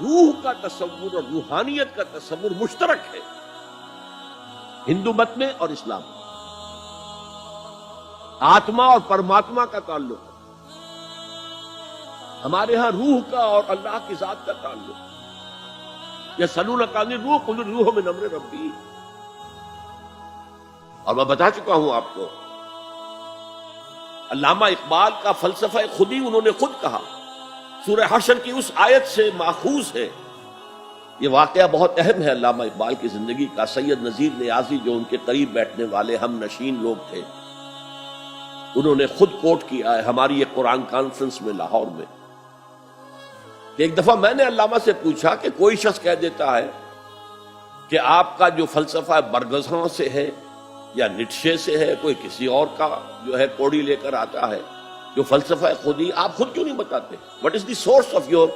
روح کا تصور اور روحانیت کا تصور مشترک ہے ہندو مت میں اور اسلام میں. آتما اور پرماتما کا تعلق ہے. ہمارے ہاں روح کا اور اللہ کی ذات کا تعلق ہے. یسألونک عن الروح قل الروح من امر ربی. اور میں بتا چکا ہوں آپ کو، علامہ اقبال کا فلسفہ خودی انہوں نے خود کہا، سورہ حشر کی اس آیت سے ماخوذ ہے. یہ واقعہ بہت اہم ہے علامہ اقبال کی زندگی کا. سید نذیر نیازی جو ان کے قریب بیٹھنے والے ہم نشین لوگ تھے، انہوں نے خود کوٹ کیا ہے ہماری ایک قرآن کانفرنس میں لاہور میں کہ ایک دفعہ میں نے علامہ سے پوچھا کہ کوئی شخص کہہ دیتا ہے کہ آپ کا جو فلسفہ برگزاں سے ہے یا نیٹشے سے ہے، کوئی کسی اور کا جو ہے کوڑی لے کر آتا ہے، جو فلسفہ خودی آپ خود کیوں نہیں بتاتے؟ What is the source of your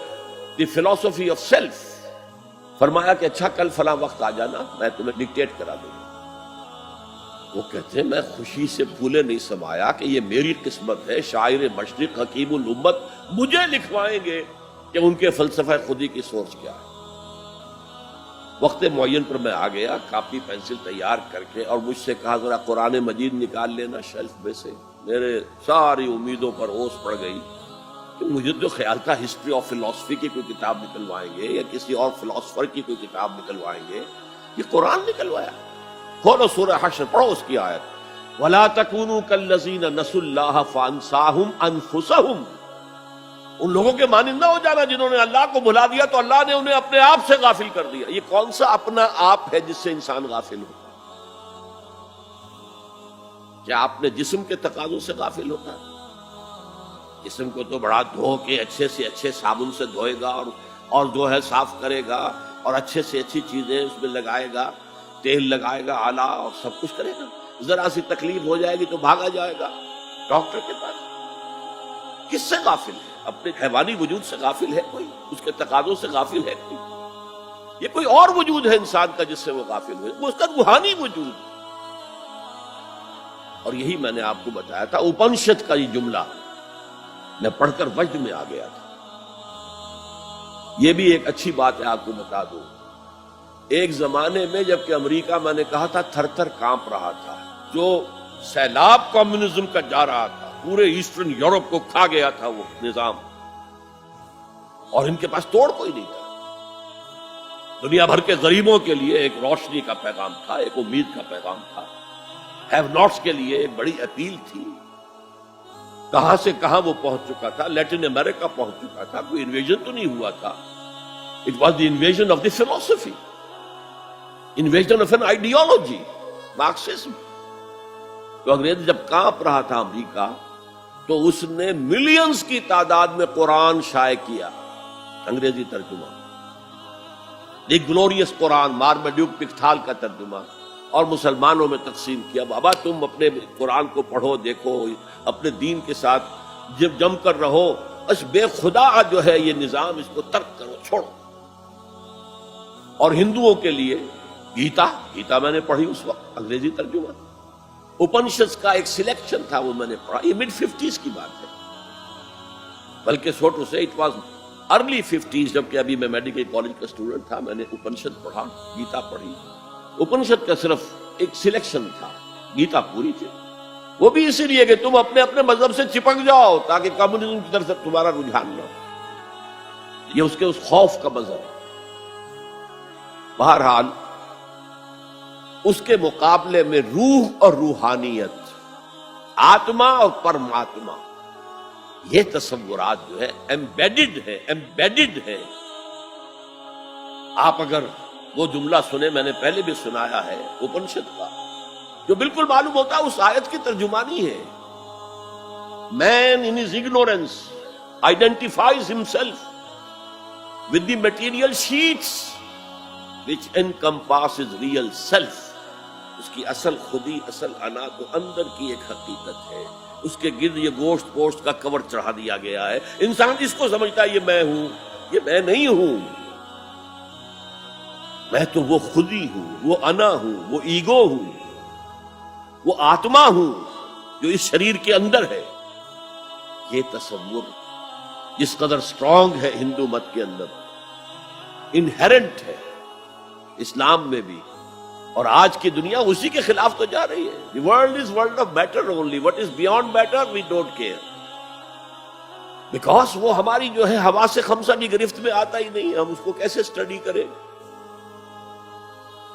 the philosophy of self? فرمایا کہ اچھا کل فلاں وقت آ جانا، میں تمہیں ڈکٹیٹ کرا دوں گا. وہ کہتے ہیں میں خوشی سے پھولے نہیں سمایا کہ یہ میری قسمت ہے، شاعر مشرق حکیم الامت مجھے لکھوائیں گے کہ ان کے فلسفہ خودی کی سورس کیا ہے. وقت معین پر میں آ گیا کاپی پینسل تیار کر کے، اور مجھ سے کہا ذرا قرآن مجید نکال لینا شیلف میں سے. میرے ساری امیدوں پر اوس پڑ گئی کہ مجھے جو خیال تھا ہسٹری آف فلاسفی کی کوئی کتاب نکلوائیں گے یا کسی اور فلاسفر کی کوئی کتاب نکلوائیں گے، یہ قرآن نکلوایا. کھولو سورہ حشر، پڑھو اس کی آیت، وَلَا تَكُونُوا كَالَّذِينَ نَسُوا اللَّهَ فَأَنسَاهُمْ أَنفُسَهُمْ. ان لوگوں کے مانند نہ ہو جانا جنہوں نے اللہ کو بھلا دیا تو اللہ نے انہیں اپنے آپ سے غافل کر دیا. یہ کون سا اپنا آپ ہے جس سے انسان غافل ہوتا ہے؟ کیا اپنے جسم کے تقاضوں سے غافل ہوتا ہے؟ جسم کو تو بڑا دھو کے اچھے سے اچھے صابن سے دھوئے گا اور جو ہے صاف کرے گا اور اچھے سے اچھی چیزیں اس میں لگائے گا، تیل لگائے گا اعلیٰ، اور سب کچھ کرے گا. ذرا سی تکلیف ہو جائے گی تو بھاگا جائے گا ڈاکٹر کے پاس. کس سے غافل ہے؟ اپنے حیوانی وجود سے غافل ہے کوئی؟ اس کے تقاضوں سے غافل ہے کوئی؟ یہ کوئی اور وجود ہے انسان کا جس سے وہ غافل ہوئے، وہ اس کا روحانی وجود. اور یہی میں نے آپ کو بتایا تھا، اپنشد کا یہ جملہ میں پڑھ کر وجد میں آ گیا تھا. یہ بھی ایک اچھی بات ہے آپ کو بتا دوں. ایک زمانے میں جبکہ امریکہ میں نے کہا تھا تھر تھر کانپ رہا تھا، جو سیلاب کمیونزم کا جا رہا تھا، پورے ایسٹرن یورپ کو کھا گیا تھا وہ نظام، اور ان کے پاس توڑ کوئی نہیں تھا. دنیا بھر کے غریبوں کے لیے ایک روشنی کا پیغام تھا، ایک امید کا پیغام تھا. ہیو ناٹس کے لیے ایک بڑی اپیل تھی. کہاں سے کہاں وہ پہنچ چکا تھا، لیٹن امریکہ پہنچ چکا تھا. کوئی انویژن تو نہیں ہوا تھا. It was the invasion of the philosophy, invasion of an ideology, Marxism. تو انگریز جب کانپ رہا تھا امریکہ، تو اس نے ملینز کی تعداد میں قرآن شائع کیا، انگریزی ترجمہ، دی گلوریس قرآن، مارمیڈیوک پکتھال کا ترجمہ، اور مسلمانوں میں تقسیم کیا. بابا تم اپنے قرآن کو پڑھو، دیکھو، اپنے دین کے ساتھ جم کر رہو، بس بے خدا جو ہے یہ نظام، اس کو ترک کرو، چھوڑو. اور ہندوؤں کے لیے گیتا میں نے پڑھی اس وقت، انگریزی ترجمہ. اپنشد کا ایک سلیکشن تھا، وہ میں نے پڑھا. یہ mid 50s کی بات ہے، بلکہ چھوٹو سے اٹ واز ارلی 50s، جبکہ ابھی میں میڈیکل کالج کا اسٹوڈنٹ تھا. میں نے اپنشد پڑھا، گیتا پڑھی. اپنشد کا صرف ایک سلیکشن تھا، گیتا پوری تھی. وہ بھی اسی لیے کہ تم اپنے اپنے مذہب سے چپک جاؤ تاکہ کمیونزم کی طرف سے تمہارا رجحان نہ ہو. یہ اس کے اس خوف کا مذہب ہے. بہرحال اس کے مقابلے میں روح اور روحانیت، آتما اور پرماتما، یہ تصورات جو ہے ایمبیڈڈ ہے. آپ اگر وہ جملہ سنیں، میں نے پہلے بھی سنایا ہے اپنشد کا، جو بالکل معلوم ہوتا ہے اس آیت کی ترجمانی ہے. Man in his ignorance identifies himself with the material sheets which encompasses real self. اس کی اصل خودی، اصل انا تو اندر کی ایک حقیقت ہے. اس کے گرد یہ گوشت پوشت کا کور چڑھا دیا گیا ہے. انسان اس کو سمجھتا ہے یہ میں ہوں، یہ میں نہیں ہوں. میں تو وہ خودی ہوں، وہ انا ہوں، وہ ایگو ہوں، وہ آتما ہوں جو اس شریر کے اندر ہے. یہ تصور جس قدر سٹرونگ ہے ہندو مت کے اندر، انہیرنٹ ہے اسلام میں بھی، اور آج کی دنیا اسی کے خلاف تو جا رہی ہے. The world is world of matter only, what is beyond matter we don't care, because وہ ہماری جو ہے حواس خمسہ کی گرفت میں آتا ہی نہیں. ہم اس کو کیسے اسٹڈی کریں؟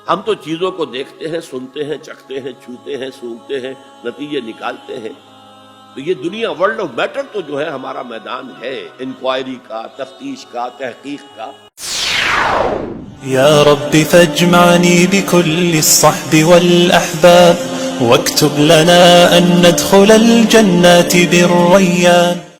ہم تو چیزوں کو دیکھتے ہیں، سنتے ہیں، چکھتے ہیں، چھوتے ہیں، سونگھتے ہیں، نتیجے نکالتے ہیں. تو یہ دنیا ورلڈ آف میٹر تو جو ہے ہمارا میدان ہے انکوائری کا، تفتیش کا، تحقیق کا. يا رب فاجمعني بكل الصحب والأحباب واكتب لنا أن ندخل الجنات بالريان.